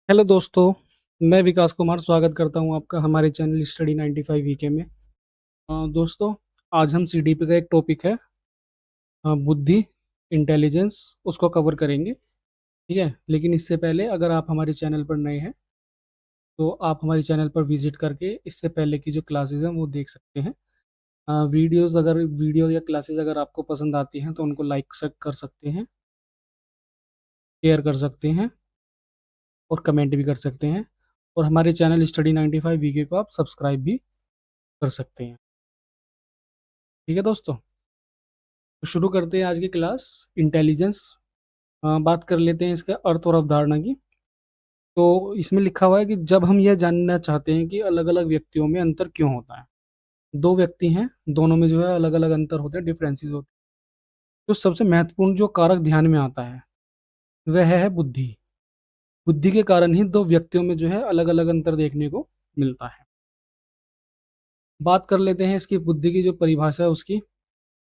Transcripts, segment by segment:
Hello दोस्तों। मैं विकास कुमार स्वागत करता हूं आपका हमारे चैनल स्टडी 95 वीके में। दोस्तों, आज हम सीडीपी का एक टॉपिक है, बुद्धि, इंटेलिजेंस, उसको कवर करेंगे। ठीक है, लेकिन इससे पहले अगर आप हमारे चैनल पर नए हैं तो आप हमारे चैनल पर विजिट करके इससे पहले की जो क्लासेस हैं वो देख सकते हैं। वीडियो या क्लासेस अगर आपको पसंद आती हैं तो उनको लाइक कर सकते हैं, शेयर कर सकते हैं और कमेंट भी कर सकते हैं। और हमारे चैनल स्टडी 95 वीके को आप सब्सक्राइब भी कर सकते हैं। ठीक है दोस्तों, तो शुरू करते हैं आज की क्लास। इंटेलिजेंस, बात कर लेते हैं इसके अर्थ और अवधारणा की। तो इसमें लिखा हुआ है कि जब हम यह जानना चाहते हैं कि अलग अलग व्यक्तियों में अंतर क्यों होता है। दो व्यक्ति हैं, दोनों में जो है अलग अलग अंतर होते हैं, डिफरेंसेस होते हैं। तो सबसे महत्वपूर्ण जो कारक ध्यान में आता है वह है बुद्धि। बुद्धि के कारण ही दो व्यक्तियों में जो है अलग अलग अंतर देखने को मिलता है। बात कर लेते हैं इसकी बुद्धि की जो परिभाषा है उसकी।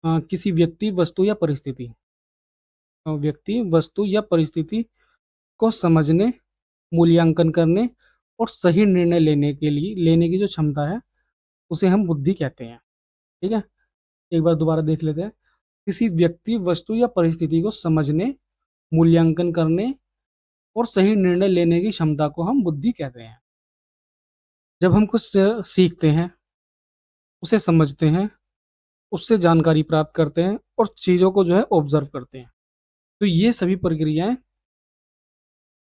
किसी व्यक्ति, वस्तु या परिस्थिति, वस्तु या परिस्थिति को समझने, मूल्यांकन करने और सही निर्णय लेने की जो क्षमता है उसे हम बुद्धि कहते हैं। ठीक है, एक बार दोबारा देख लेते हैं। किसी व्यक्ति, वस्तु या परिस्थिति को समझने, मूल्यांकन करने और सही निर्णय लेने की क्षमता को हम बुद्धि कहते हैं। जब हम कुछ सीखते हैं, उसे समझते हैं, उससे जानकारी प्राप्त करते हैं और चीज़ों को जो है ऑब्जर्व करते हैं, तो ये सभी प्रक्रियाएं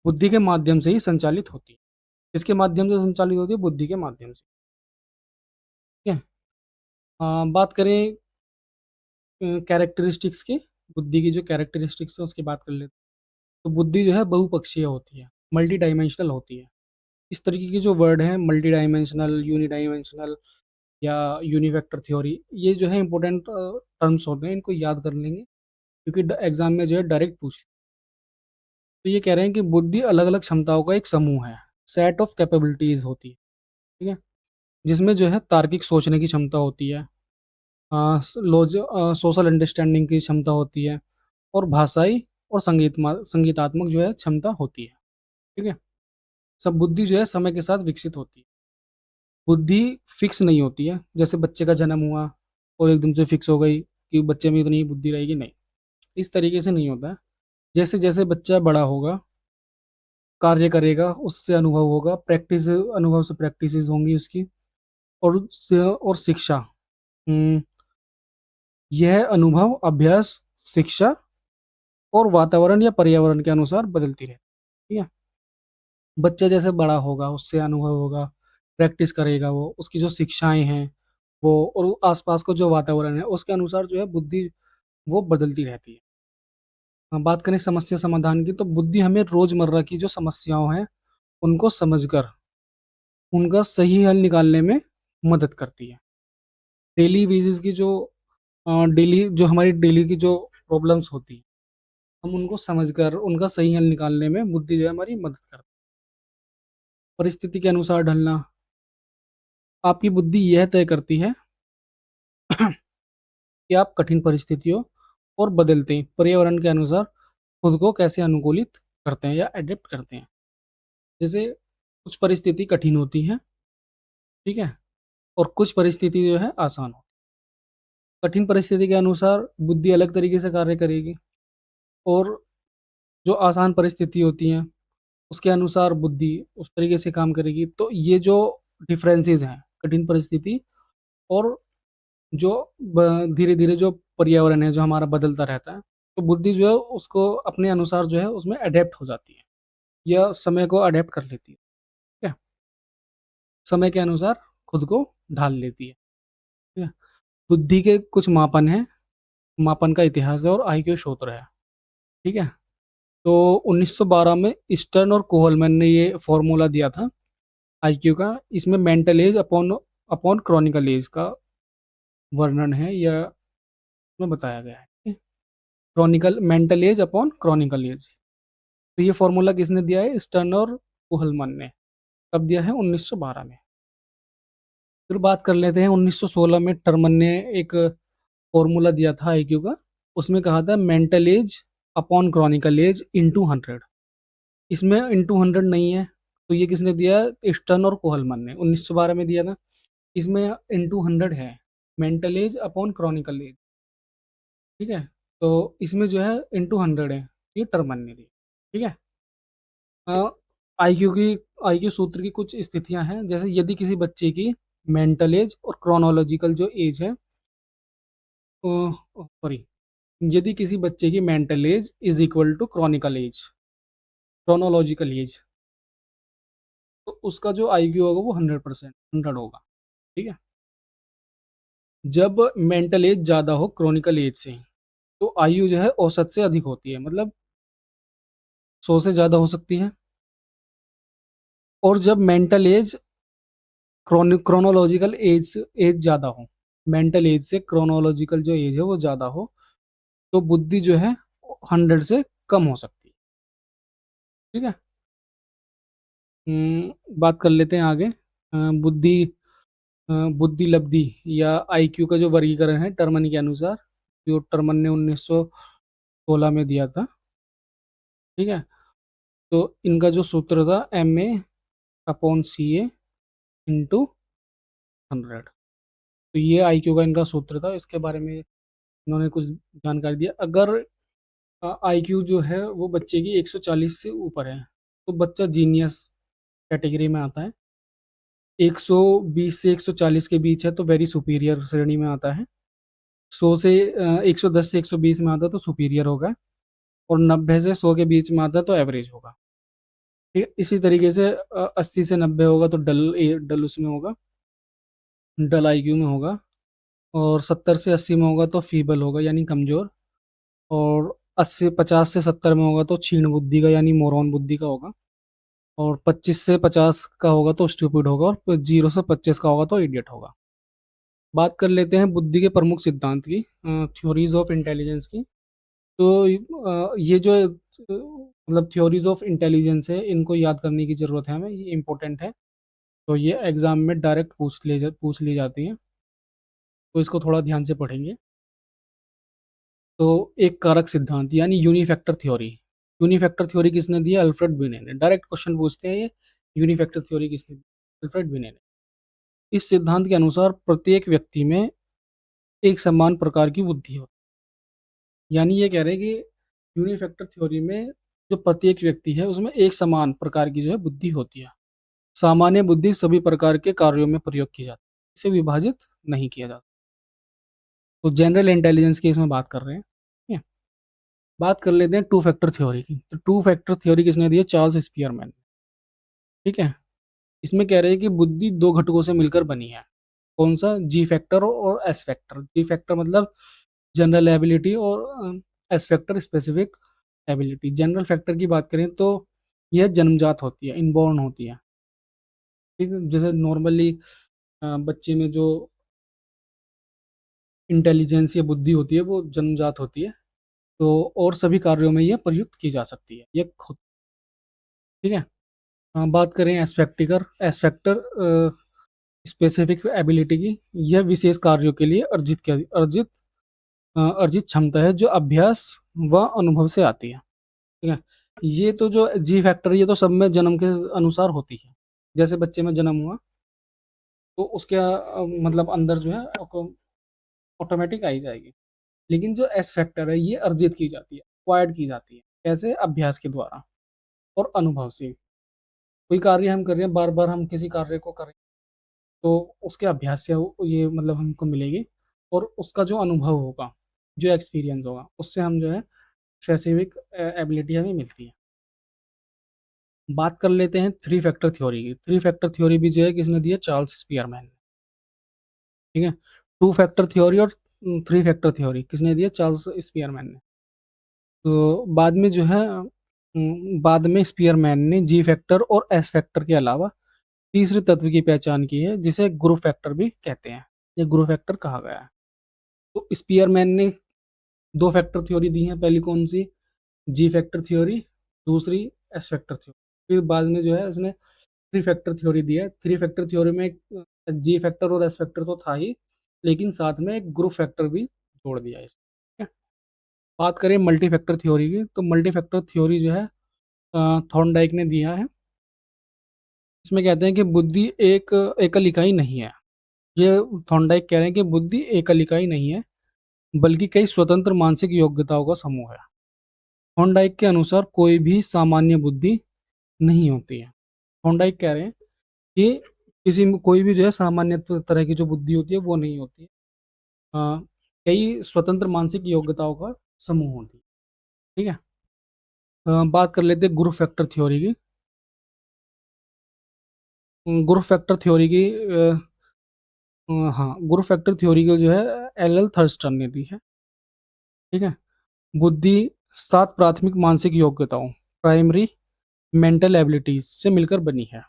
बुद्धि के माध्यम से ही संचालित होती है। किसके माध्यम से संचालित होती है? बुद्धि के माध्यम से। ठीक है। बात करें कैरेक्टरिस्टिक्स की, बुद्धि की जो कैरेक्टरिस्टिक्स है उसकी बात कर लेते हैं। तो बुद्धि जो है बहुपक्षीय होती है, मल्टी डायमेंशनल होती है। इस तरीके की जो वर्ड है, मल्टी डायमेंशनल, यूनिडायमेंशनल या यूनिवेक्टर थ्योरी, ये जो है इंपॉर्टेंट टर्म्स होते हैं, इनको याद कर लेंगे क्योंकि एग्जाम में जो है डायरेक्ट पूछ। तो ये कह रहे हैं कि बुद्धि अलग अलग क्षमताओं का एक समूह है, सेट ऑफ कैपेबिलिटीज होती है। ठीक है, जिसमें जो है तार्किक सोचने की क्षमता होती है, सोशल अंडरस्टैंडिंग की क्षमता होती है और भाषाई और संगीतात्मक जो है क्षमता होती है। ठीक है, सब बुद्धि जो है समय के साथ विकसित होती है। बुद्धि फिक्स नहीं होती है, जैसे बच्चे का जन्म हुआ और एकदम से फिक्स हो गई कि बच्चे में इतनी बुद्धि रहेगी, नहीं, इस तरीके से नहीं होता है। जैसे जैसे बच्चा बड़ा होगा, कार्य करेगा, उससे अनुभव होगा, अनुभव से प्रैक्टिसेस होंगी उसकी, और शिक्षा, हम्म, यह अनुभव, अभ्यास, शिक्षा और वातावरण या पर्यावरण के अनुसार बदलती रहती है। ठीक है, बच्चा जैसे बड़ा होगा उससे अनुभव होगा, प्रैक्टिस करेगा, वो उसकी जो शिक्षाएं हैं वो, और आसपास का जो वातावरण है उसके अनुसार जो है बुद्धि वो बदलती रहती है। बात करें समस्या समाधान की, तो बुद्धि हमें रोजमर्रा की जो समस्याओं हैं उनको समझकर उनका सही हल निकालने में मदद करती है। डेली बेसिस की जो हमारी डेली की जो प्रॉब्लम्स होती है, हम उनको समझकर उनका सही हल निकालने में बुद्धि जो है हमारी मदद करती है। परिस्थिति के अनुसार ढलना, आपकी बुद्धि यह तय करती है कि आप कठिन परिस्थितियों और बदलते पर्यावरण के अनुसार खुद को कैसे अनुकूलित करते हैं या एडेप्ट करते हैं। जैसे कुछ परिस्थिति कठिन होती है, ठीक है, और कुछ परिस्थिति जो है आसान हो। कठिन परिस्थिति के अनुसार बुद्धि अलग तरीके से कार्य करेगी, और जो आसान परिस्थिति होती है उसके अनुसार बुद्धि उस तरीके से काम करेगी। तो ये जो डिफरेंसेस हैं कठिन परिस्थिति और जो धीरे धीरे जो पर्यावरण है जो हमारा बदलता रहता है, तो बुद्धि जो है उसको अपने अनुसार जो है उसमें अडेप्ट हो जाती है या समय को अडेप्ट कर लेती है। ठीक है, समय के अनुसार खुद को ढाल लेती है। ठीक है, बुद्धि के कुछ मापन है, मापन का इतिहास है और आईक्यू सूत्र है। ठीक है, तो 1912 में ईस्टर्न और कोहलमैन ने ये फॉर्मूला दिया था आईक्यू का। इसमें mental age upon upon chronical age का वर्णन है या में बताया गया है। Chronical mental age upon chronical age, तो ये फॉर्मूला किसने दिया है? स्टर्न और कोहलमन ने। कब दिया है? 1912 में। फिर बात कर लेते हैं 1916 में टर्मन ने एक फॉर्मूला दिया था आईक्यू का। उसमें कहा था mental age upon chronical age into 100। इसमें इंटू 100 नहीं है, तो ये किसने दिया? स्टर्न और कोहलमन ने 1912 में दिया था। इसमें इंटू 100 है, mental age upon chronical age, ठीक है। तो इसमें जो है इंटू 100 है, ये टर्मन ने दी, ठीक है। आईक्यू की आईक्यू सूत्र की कुछ स्थितियां हैं, जैसे यदि किसी बच्चे की मेंटल एज और क्रोनोलॉजिकल जो एज है, सॉरी, यदि किसी बच्चे की mental age is equal to chronical age, chronological age, तो उसका जो आईक्यू होगा वो 100%, 100 होगा, ठीक है। जब मेंटल एज ज़्यादा हो क्रॉनिकल एज से, तो आयु जो है औसत से अधिक होती है, मतलब 100 से ज़्यादा हो सकती है। और जब mental age chronological age age ज़्यादा हो, मेंटल एज से क्रोनोलॉजिकल जो एज है वो ज़्यादा हो, तो बुद्धि जो है 100 से कम हो सकती है, ठीक है। बात कर लेते हैं आगे। बुद्धि बुद्धि लब्धि या आईक्यू का जो वर्गीकरण है टर्मन के अनुसार, जो टर्मन ने 1916 में दिया था, ठीक है। तो इनका जो सूत्र था MA/CA इंटू 100, तो ये आईक्यू का इनका सूत्र था। इसके बारे में इन्होंने कुछ जानकारी दिया। अगर आईक्यू जो है वो बच्चे की 140 से ऊपर है, तो बच्चा जीनियस कैटेगरी में आता है। 120 से 140 के बीच है तो वेरी सुपीरियर श्रेणी में आता है। 100 से 110 से 120 में आता है तो सुपीरियर होगा, और 90 से 100 के बीच में आता है तो एवरेज होगा, ठीक है। इसी तरीके से 80 से 90 होगा तो डल उसमें होगा, डल आईक्यू में होगा। और 70 से 80 में होगा तो फीबल होगा, यानी कमज़ोर। और 50 से 70 में होगा तो क्षीण बुद्धि का, यानी मोरॉन बुद्धि का होगा। और 25 से 50 का होगा तो स्टूपिड होगा, और 0 से 25 का होगा तो इडियट होगा। बात कर लेते हैं बुद्धि के प्रमुख सिद्धांत की, थ्योरीज ऑफ इंटेलिजेंस की। तो ये जो मतलब थ्योरीज ऑफ इंटेलिजेंस है, इनको याद करने की ज़रूरत है हमें, ये इंपॉर्टेंट है। तो ये एग्जाम में डायरेक्ट पूछ ली जाती हैं, तो इसको थोड़ा ध्यान से पढ़ेंगे। तो एक कारक सिद्धांत यानी यूनिफैक्टर थ्योरी। यूनिफैक्टर थ्योरी किसने दी है? अल्फ्रेड बिने ने। डायरेक्ट क्वेश्चन पूछते हैं ये, यूनिफैक्टर थ्योरी किसने दी? अल्फ्रेड बिने ने। इस सिद्धांत के अनुसार प्रत्येक व्यक्ति में एक समान प्रकार की बुद्धि होती है, यानी ये कह रहे हैं कि यूनिफैक्टर थ्योरी में जो प्रत्येक व्यक्ति है उसमें एक समान प्रकार की जो है बुद्धि होती है। सामान्य बुद्धि सभी प्रकार के कार्यों में प्रयोग की जाती है, इसे विभाजित नहीं किया जाता। तो जनरल इंटेलिजेंस की इसमें बात कर रहे हैं, ठीक है। बात कर लेते हैं टू फैक्टर थ्योरी की। तो टू फैक्टर थ्योरी किसने दी है? चार्ल्स स्पीयरमैन, ठीक है। इसमें कह रहे हैं कि बुद्धि दो घटकों से मिलकर बनी है। कौन सा? जी फैक्टर और एस फैक्टर। जी फैक्टर मतलब जनरल एबिलिटी, और S factor specific ability. General factor की बात करें तो यह जन्मजात होती है, इनबॉर्न होती है, ठीक है। जैसे नॉर्मली बच्चे में जो इंटेलिजेंस या बुद्धि होती है वो जन्मजात होती है, तो और सभी कार्यों में यह प्रयुक्त की जा सकती है, यह खुद, ठीक है। बात करें एस्पेक्टिकर एस्पेक्टर स्पेसिफिक एबिलिटी की, यह विशेष कार्यों के लिए अर्जित क्षमता है जो अभ्यास व अनुभव से आती है, ठीक है। ये तो जो जी फैक्टर, ये तो सब में जन्म के अनुसार होती है। जैसे बच्चे में जन्म हुआ तो उसके मतलब अंदर जो है ऑटोमेटिक आई जाएगी। लेकिन जो एस फैक्टर है ये अर्जित की जाती है, एक्वायर्ड की जाती है। कैसे? अभ्यास के द्वारा और अनुभव से। कोई कार्य हम कर रहे हैं, बार बार हम किसी कार्य को करें तो उसके अभ्यास से ये मतलब हमको मिलेगी, और उसका जो अनुभव होगा, जो एक्सपीरियंस होगा, उससे हम जो है स्पेसिफिक एबिलिटी हमें मिलती है। बात कर लेते हैं थ्री फैक्टर थ्योरी की। थ्री फैक्टर थ्योरी भी जो है किसने दी है? चार्ल्स स्पीयरमैन ने, ठीक है। टू फैक्टर थ्योरी और थ्री फैक्टर थ्योरी किसने दी है? चार्ल्स स्पीयरमैन ने। तो बाद में जो है बाद में स्पीयरमैन ने जी फैक्टर और एस फैक्टर के अलावा तीसरे तत्व की पहचान की है, जिसे ग्रुप फैक्टर भी कहते हैं। ये ग्रुप फैक्टर कहा गया है। तो स्पीयरमैन ने दो फैक्टर थ्योरी दी है। पहली कौन सी? जी फैक्टर थ्योरी, दूसरी एस फैक्टर थ्योरी। फिर बाद में जो है इसने थ्री फैक्टर थ्योरी दी है। थ्री फैक्टर थ्योरी में जी फैक्टर और एस फैक्टर तो था ही, लेकिन साथ में एक ग्रुप फैक्टर भी जोड़ दिया है इसने, ठीक है। बात करें मल्टी फैक्टर थ्योरी की, तो मल्टी फैक्टर थ्योरी जो है थॉर्नडाइक ने दिया है। इसमें कहते हैं कि बुद्धि एक एकल इकाई नहीं है। ये थॉर्नडाइक कह रहे हैं कि बुद्धि एकल इकाई नहीं है, बल्कि कई स्वतंत्र मानसिक योग्यताओं का समूह है। थॉर्नडाइक के अनुसार कोई भी सामान्य बुद्धि नहीं होती है। थॉर्नडाइक कह रहे हैं कि किसी में कोई भी जो है सामान्य तरह की जो बुद्धि होती है वो नहीं होती है। अ, कई स्वतंत्र मानसिक योग्यताओं का समूह होती है। ठीक है। बात कर लेते हैं ग्रुप फैक्टर थ्योरी की। ग्रुप फैक्टर थ्योरी की हाँ, ग्रुप फैक्टर थ्योरी को जो है एल थर्स्टन ने दी है। ठीक है। बुद्धि 7 प्राथमिक मानसिक योग्यताओं, प्राइमरी मेंटल एबिलिटीज से मिलकर बनी है।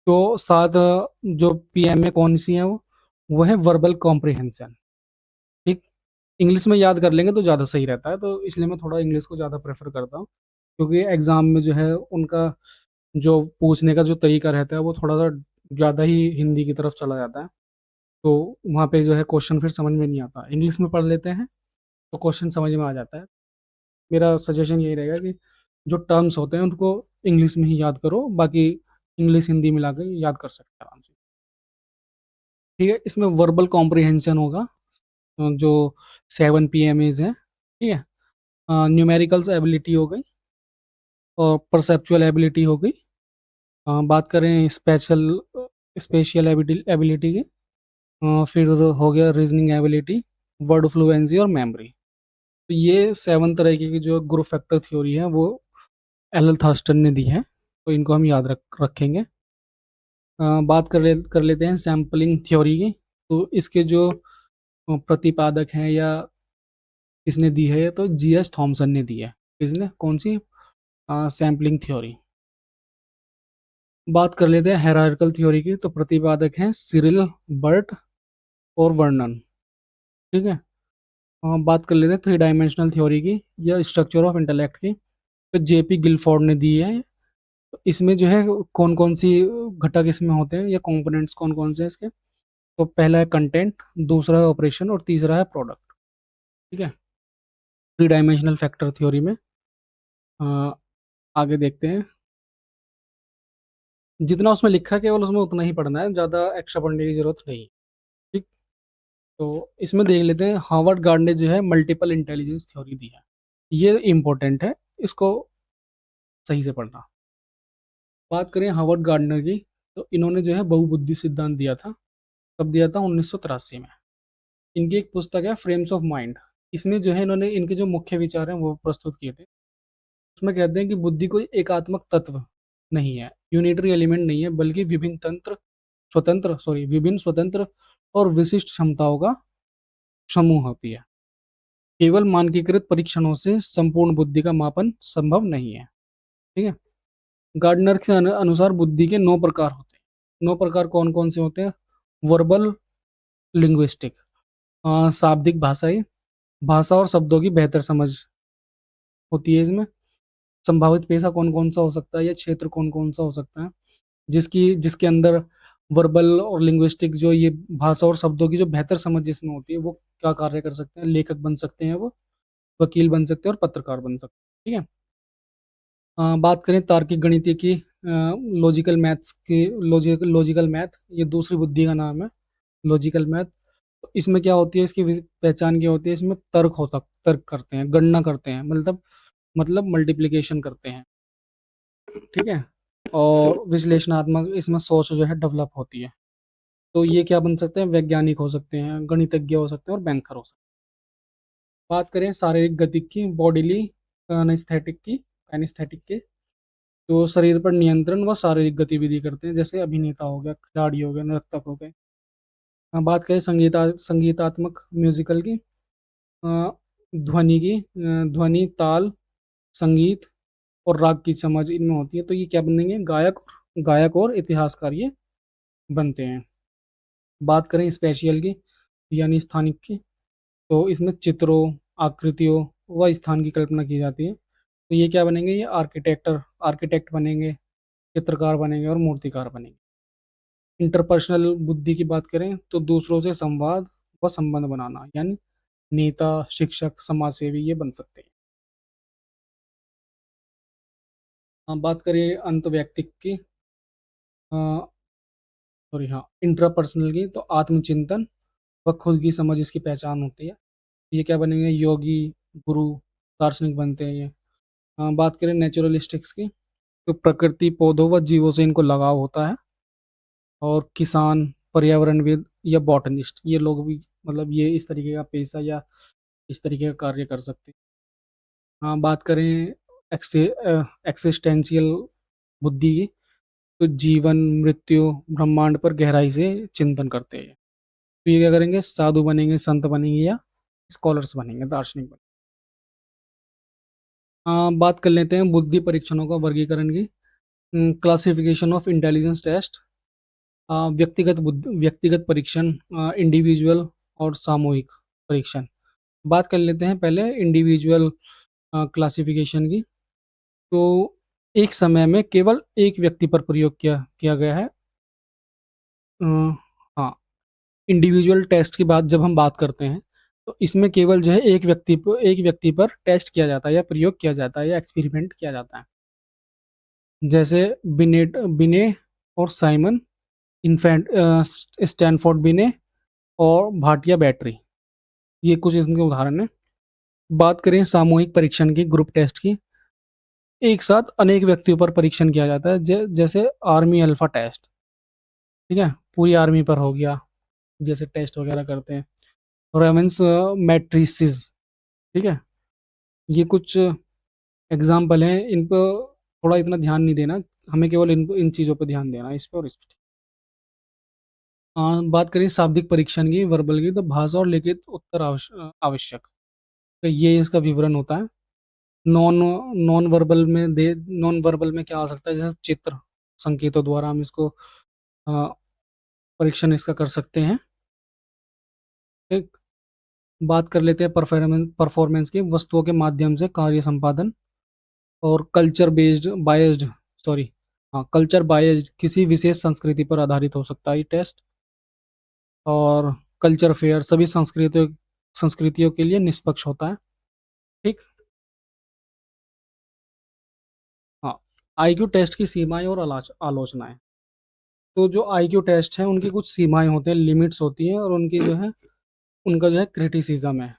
तो 7 जो पीएम में कौन सी है वो है वर्बल कॉम्प्रिहेंशन। ठीक। इंग्लिश में याद कर लेंगे तो ज़्यादा सही रहता है, तो इसलिए मैं थोड़ा इंग्लिश को ज़्यादा प्रेफर करता हूँ, क्योंकि एग्जाम में जो है उनका जो पूछने का जो तरीका रहता है वो थोड़ा सा ज़्यादा ही हिंदी की तरफ चला जाता है। तो वहाँ पे जो है क्वेश्चन फिर समझ में नहीं आता। इंग्लिश में पढ़ लेते हैं तो क्वेश्चन समझ में आ जाता है। मेरा सजेशन यही रहेगा कि जो टर्म्स होते हैं उनको इंग्लिश में ही याद करो, बाकी इंग्लिश हिंदी मिला के याद कर सकते हैं आराम से। ठीक है। इसमें वर्बल कॉम्प्रिहेंशन होगा, जो 7 PMAs है। ठीक है। न्यूमेरिकल्स एबिलिटी हो गई और परसेप्चुअल एबिलिटी हो गई। बात करें स्पेशल एबिलिटी की, फिर हो गया रीजनिंग एबिलिटी, वर्ड फ्लुएंसी और मेमोरी। तो ये 7 तरीके की जो ग्रुप फैक्टर थ्योरी है वो एल थर्स्टन ने दी है, तो इनको हम याद रखेंगे। बात कर लेते हैं सैम्पलिंग थ्योरी की। तो इसके जो प्रतिपादक हैं या किसने दी है, तो GS थॉमसन ने दी है। किसने, कौन सी, सैम्पलिंग थ्योरी। बात कर लेते हैं हायरार्किकल थ्योरी की। तो प्रतिपादक हैं सिरिल, बर्ट और वर्नन। ठीक है। बात कर लेते हैं 3 डायमेंशनल थ्योरी की या स्ट्रक्चर ऑफ इंटेलेक्ट की। तो JP गिलफोर्ड ने दी है। तो इसमें जो है कौन कौन सी घटक इसमें होते हैं या कंपोनेंट्स कौन कौन से हैं इसके। तो पहला है कंटेंट, दूसरा है ऑपरेशन और तीसरा है प्रोडक्ट। ठीक है। 3 डायमेंशनल फैक्टर थ्योरी में अ, आगे देखते हैं। जितना उसमें लिखा है केवल उसमें उतना ही पढ़ना है, ज़्यादा एक्स्ट्रा पढ़ने की जरूरत नहीं। ठीक। तो इसमें देख लेते हैं, हार्वर्ड गार्ड ने जो है मल्टीपल इंटेलिजेंस थ्योरी दी है। ये इंपॉर्टेंट है, इसको सही से पढ़ना। बात करें हार्वर्ड गार्डनर की, तो इन्होंने जो है बहुबुद्धि सिद्धांत दिया था। कब दिया था, 1983 में। इनकी एक पुस्तक है फ्रेम्स ऑफ माइंड। इसमें जो है इन्होंने इनके जो मुख्य विचार हैं वो प्रस्तुत किए थे। उसमें कहते हैं कि बुद्धि कोई एकात्मक तत्व नहीं है, यूनिटरी एलिमेंट नहीं है, बल्कि विभिन्न स्वतंत्र और विशिष्ट क्षमताओं का समूह होती है। केवल मानकीकृत परीक्षणों से संपूर्ण बुद्धि का मापन संभव नहीं है। ठीक है। गार्डनर के अनुसार बुद्धि के 9 प्रकार होते हैं। 9 प्रकार कौन कौन से होते हैं। वर्बल लिंग्विस्टिक, शाब्दिक भाषाई, भाषा और शब्दों की बेहतर समझ होती है इसमें। संभावित पेशा कौन कौन सा हो सकता है या क्षेत्र कौन कौन सा हो सकता है, जिसकी जिसके अंदर वर्बल और लिंग्विस्टिक जो ये भाषा और शब्दों की जो बेहतर समझ जिसमें होती है वो क्या कार्य कर सकते हैं। लेखक बन सकते हैं वो, वकील बन सकते हैं और पत्रकार बन सकते हैं। ठीक है। बात करें तार्किक गणितीय की, लॉजिकल मैथ्स की, लॉजिकल मैथ ये दूसरी बुद्धि का नाम है, लॉजिकल मैथ। तो इसमें क्या होती है, इसकी पहचान क्या होती है, इसमें तर्क करते हैं, गणना करते हैं, मतलब मल्टीप्लिकेशन करते हैं। ठीक है। और विश्लेषणात्मक इसमें सोच जो है डेवलप होती है। तो ये क्या बन सकते हैं, वैज्ञानिक हो सकते हैं, गणितज्ञ हो सकते हैं और बैंकर हो सकते हैं। बात करें शारीरिक गति की, बॉडीली एनेस्थेटिक की। तो शरीर पर नियंत्रण व शारीरिक गतिविधि करते हैं, जैसे अभिनेता हो गया, खिलाड़ी हो गए, नर्तक हो गए। बात करें संगीतात्मक म्यूजिकल की, अ, ध्वनि, ताल, संगीत और राग की समझ इनमें होती है। तो ये क्या बनेंगे, गायक और इतिहासकार ये बनते हैं। बात करें स्पेशियल की यानी स्थानिक की, तो इसमें चित्रों, आकृतियों व स्थान की कल्पना की जाती है। तो ये क्या बनेंगे, ये आर्किटेक्ट बनेंगे, चित्रकार बनेंगे और मूर्तिकार बनेंगे। इंटरपर्सनल बुद्धि की बात करें तो दूसरों से संवाद व संबंध बनाना, यानी नेता, शिक्षक, समाज सेवी ये बन सकते हैं। बात करें अंतवैयक्तिक की, सॉरी हाँ, इंट्रापर्सनल की, तो आत्मचिंतन व खुद की समझ इसकी पहचान होती है। ये क्या बनेंगे? योगी, गुरु, दार्शनिक बनते हैं ये। बात करें नेचुरलिस्टिक्स की, तो प्रकृति, पौधों व जीवों से इनको लगाव होता है। और किसान, पर्यावरणविद या बॉटनिस्ट, ये लोग भी मतलब ये इस तरीके का पेशा या इस तरीके का कार्य कर सकते हैं। हाँ, बात करें एक्सिस्टेंशियल बुद्धि की, तो जीवन, मृत्यु, ब्रह्मांड पर गहराई से चिंतन करते हैं। तो ये क्या करेंगे? साधु बनेंगे, संत बनेंगे या स्कॉलर्स बनेंगे, दार्शनिक बनेंगे। बात कर लेते हैं बुद्धि परीक्षणों का वर्गीकरण की। Classification of intelligence test. व्यक्तिगत परीक्षण, इंडिविजुअल और सामूहिक परीक्षण। बात कर लेते हैं पहले इंडिविजुअल क्लासिफिकेशन की। तो एक समय में केवल एक व्यक्ति पर प्रयोग किया गया है। अ, हाँ, इंडिविजुअल टेस्ट की बात जब हम बात करते हैं, तो इसमें केवल जो है एक व्यक्ति पर टेस्ट किया जाता है या प्रयोग किया जाता है या एक्सपेरिमेंट किया जाता है। जैसे बिने और साइमन, इन्फेंट स्टैनफोर्ड बिने और भाटिया बैटरी, ये कुछ इसके उदाहरण हैं। बात करें सामूहिक परीक्षण की, ग्रुप टेस्ट की, एक साथ अनेक व्यक्तियों पर परीक्षण किया जाता है। जैसे आर्मी अल्फा टेस्ट, ठीक है, पूरी आर्मी पर हो गया, जैसे टेस्ट वगैरह करते हैं। रेमन्स मैट्रिसेस, ठीक है, ये कुछ एग्जाम्पल हैं। इन पर थोड़ा इतना ध्यान नहीं देना, हमें केवल इन चीज़ों पर ध्यान देना, इस पर और इस पर। बात करें शाब्दिक परीक्षण की, वर्बल की, तो भाषा और लिखित उत्तर आवश्यक, तो ये इसका विवरण होता है। नॉन नॉन वर्बल में दे नॉन वर्बल में क्या आ सकता है? जैसे चित्र, संकेतों द्वारा हम इसको अ, परीक्षण इसका कर सकते हैं। एक बात कर लेते हैं परफॉर्मेंस परफॉर्मेंस की, वस्तुओं के माध्यम से कार्य संपादन। और कल्चर बायस्ड, किसी विशेष संस्कृति पर आधारित हो सकता है ये टेस्ट। और कल्चर फेयर, सभी संस्कृतियों के लिए निष्पक्ष होता है। ठीक। हाँ, आईक्यू टेस्ट की सीमाएं और आलोचनाएं। तो जो आईक्यू टेस्ट है उनकी कुछ सीमाएं होती हैं, लिमिट्स होती हैं, और उनकी जो है उनका जो है क्रिटिसिज्म है,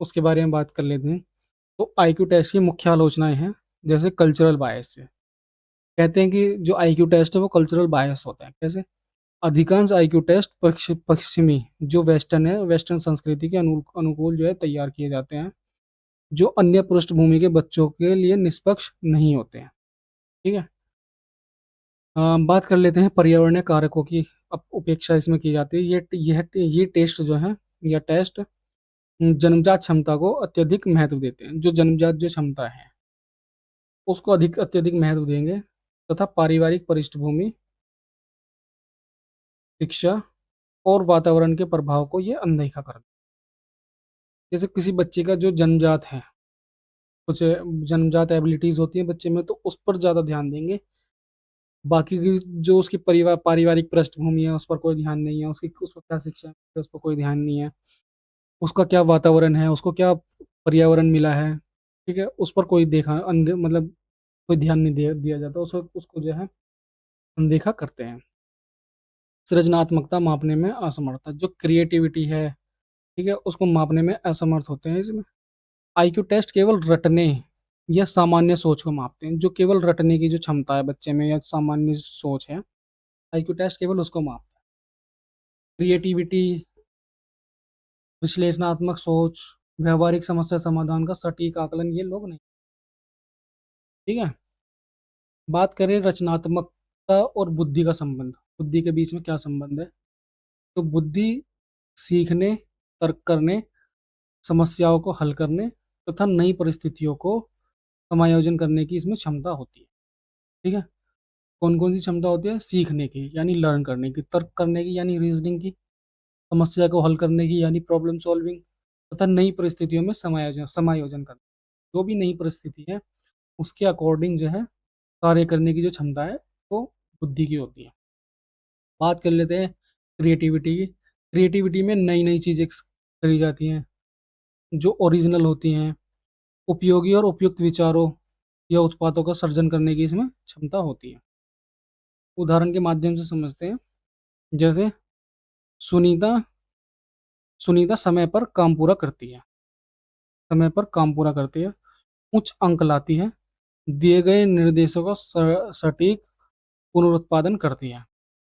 उसके बारे में बात कर लेते हैं। तो आईक्यू टेस्ट की मुख्य आलोचनाएं हैं, जैसे कल्चरल बायस है। कहते हैं कि जो आईक्यू टेस्ट है वो कल्चरल बायस होता है। कैसे? अधिकांश आईक्यू टेस्ट पश्चिमी, जो वेस्टर्न है, वेस्टर्न संस्कृति के अनुकूल जो है तैयार किए जाते हैं, जो अन्य पृष्ठभूमि के बच्चों के लिए निष्पक्ष नहीं होते हैं। ठीक है। बात कर लेते हैं पर्यावरणीय कारकों की उपेक्षा इसमें की जाती है। ये टेस्ट जो है, या टेस्ट जन्मजात क्षमता को अत्यधिक महत्व देते हैं। जो जन्मजात जो क्षमता है उसको अत्यधिक महत्व देंगे, तथा पारिवारिक पृष्ठभूमि, शिक्षा और वातावरण के प्रभाव को ये अनदेखा कर। जैसे किसी बच्चे का जो जन्मजात है, कुछ जन्मजात एबिलिटीज होती हैं बच्चे में, तो उस पर ज़्यादा ध्यान देंगे। बाकी की जो उसकी पारिवारिक पृष्ठभूमि है उस पर कोई ध्यान नहीं है, उसको क्या शिक्षा है उस पर कोई ध्यान नहीं है, उसका क्या वातावरण है, उसको क्या पर्यावरण मिला है, ठीक है, उस पर कोई मतलब कोई ध्यान नहीं दिया जाता, उसको जो है अनदेखा करते हैं। सृजनात्मकता मापने में असमर्थता, जो क्रिएटिविटी है, ठीक है, उसको मापने में असमर्थ होते हैं इसमें। आईक्यू टेस्ट केवल रटने या सामान्य सोच को मापते हैं, जो केवल रटने की जो क्षमता है बच्चे में या सामान्य सोच है, आईक्यू टेस्ट केवल उसको मापता है। क्रिएटिविटी, विश्लेषणात्मक सोच, व्यवहारिक समस्या समाधान का सटीक आकलन, ये लोग नहीं। ठीक है। बात करें रचनात्मकता और बुद्धि का संबंध, बुद्धि के बीच में क्या संबंध है? तो बुद्धि सीखने, तर्क करने, समस्याओं को हल करने तथा नई परिस्थितियों को समायोजन करने की इसमें क्षमता होती है। ठीक है। कौन कौन सी क्षमता होती है? सीखने की यानी लर्न करने की, तर्क करने की यानी रीजनिंग की, समस्या को हल करने की यानी प्रॉब्लम सॉल्विंग, तथा नई परिस्थितियों में समायोजन समायोजन करना। जो भी नई परिस्थिति है उसके अकॉर्डिंग जो है कार्य करने की जो क्षमता है वो बुद्धि की होती है। बात कर लेते हैं क्रिएटिविटी की। क्रिएटिविटी में नई नई चीज़ें करी जाती हैं जो ओरिजिनल होती हैं, उपयोगी और उपयुक्त विचारों या उत्पादों का सर्जन करने की इसमें क्षमता होती है। उदाहरण के माध्यम से समझते हैं। जैसे सुनीता सुनीता समय पर काम पूरा करती है। समय पर काम पूरा करती है, उच्च अंक लाती है, दिए गए निर्देशों का सटीक पुनरुत्पादन करती है।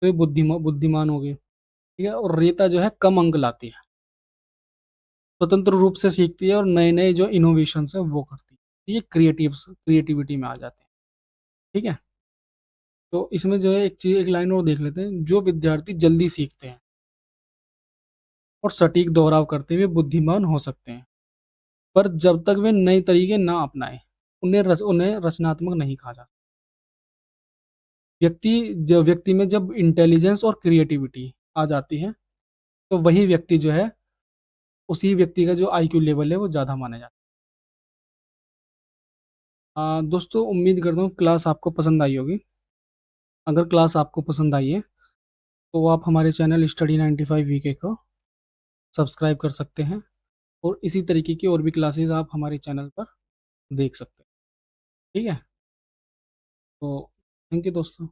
तो ये बुद्धिमान बुद्धिमान हो गई। ठीक है। और रीता जो है कम अंक लाती है, स्वतंत्र रूप से सीखती है और नए नए जो इनोवेशन है वो करती है। ये क्रिएटिविटी में आ जाते हैं। ठीक है। तो इसमें जो है एक चीज, एक लाइन और देख लेते हैं। जो विद्यार्थी जल्दी सीखते हैं और सटीक दोहराव करते हुए बुद्धिमान हो सकते हैं, पर जब तक वे नए तरीके ना अपनाएं, उन्हें रचनात्मक नहीं कहा जाता। व्यक्ति में जब इंटेलिजेंस और क्रिएटिविटी आ जाती है, तो वही व्यक्ति जो है, उसी व्यक्ति का जो आईक्यू लेवल है वो ज़्यादा माना जाता है। दोस्तों, उम्मीद करता हूँ क्लास आपको पसंद आई होगी। अगर क्लास आपको पसंद आई है तो आप हमारे चैनल स्टडी 95 वीके को सब्सक्राइब कर सकते हैं, और इसी तरीके की और भी क्लासेस आप हमारे चैनल पर देख सकते हैं। ठीक है। तो थैंक यू दोस्तों।